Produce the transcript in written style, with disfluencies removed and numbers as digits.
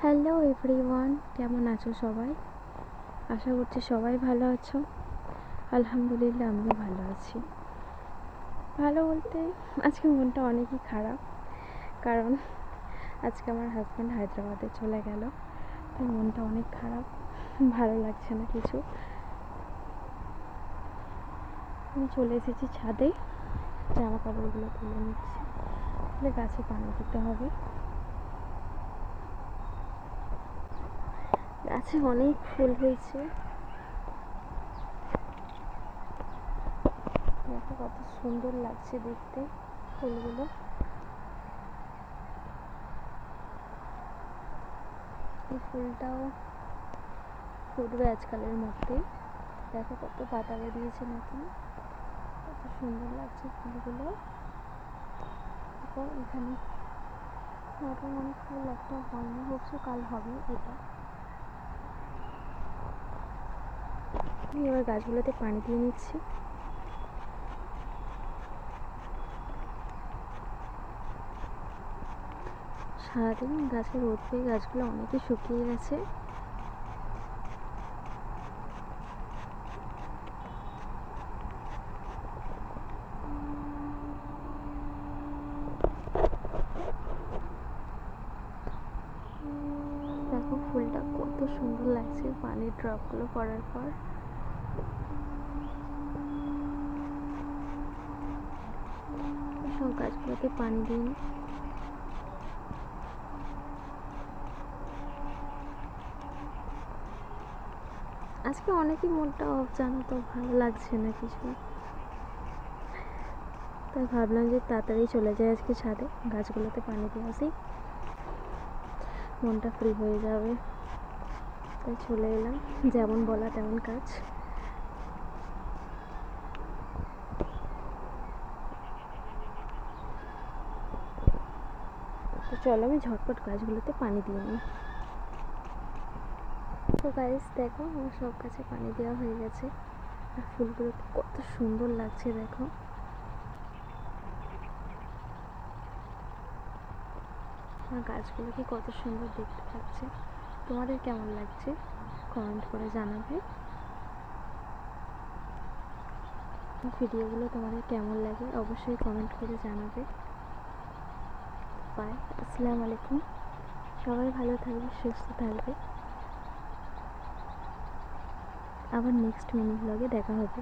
Hello everyone, কেমন আছো সবাই? আশা করছি সবাই ভালো আছো। আলহামদুলিল্লাহ, আমিও ভালো আছি। ভালো বলতে আজকে মনটা অনেকই খারাপ, কারণ আজকে আমার হাজব্যান্ড হায়দ্রাবাদে চলে গেল। তাই মনটা অনেক খারাপ, ভালো লাগছে না কিছু। আমি চলে এসেছি ছাদে, জামা কাপড়গুলো তুলে নিচ্ছি, তুলে গাছে পানি দিতে হবে। গাছে অনেক ফুল হয়েছে, দেখো কত সুন্দর লাগছে দেখতে ফুলগুলো। এই ফুলটাও ফুটবে আজকালের মধ্যে। দেখো কত পাতা বেরিয়েছে নতুন, কত সুন্দর লাগছে ফুলগুলো। দেখো এখানে অনেক ফুল, একটা হয়নি, হোপসো কাল হবে এটা। আমি এবার গাছগুলোতে পানি দিয়ে নিচ্ছি। সারাদিন গাছে রোদ পেয়ে গাছগুলো অনেকই শুকিয়ে গেছে। দেখো ফুলটা কত সুন্দর লাগছে পানির ড্রপগুলো পড়ার পর। সব গাছগুলোতে পানি দিন। আজকে অনেকই মনটা অফ, জানো তো, ভালো লাগছে না কিছু। তাই ভাবলাম যে তাড়াতাড়ি চলে যাই আজকে ছাদে, গাছগুলোতে পানি দিয়ে আসি, মনটা ফ্রি হয়ে যাবে। তাই চলে এলাম, যেমন বলা তেমন কাজ। তো চলো আমি ঝটপট গাছগুলোতে পানি দিয়ে নিই। তো গাইস দেখো, আমার সব গাছে পানি দেওয়া হয়ে গেছে, আর ফুলগুলো কত সুন্দর লাগছে দেখো। আমার গাছগুলোকে কত সুন্দর দেখতে লাগছে। তোমাদের কেমন লাগছে কমেন্ট করে জানাবে। ভিডিওগুলো তোমাদের কেমন লাগে অবশ্যই কমেন্ট করে জানাবে। বাই, আসসালামু আলাইকুম। সবাই ভালো থাকবে, সুস্থ থাকবে। আবার নেক্সট মিনি ব্লগে দেখা হবে।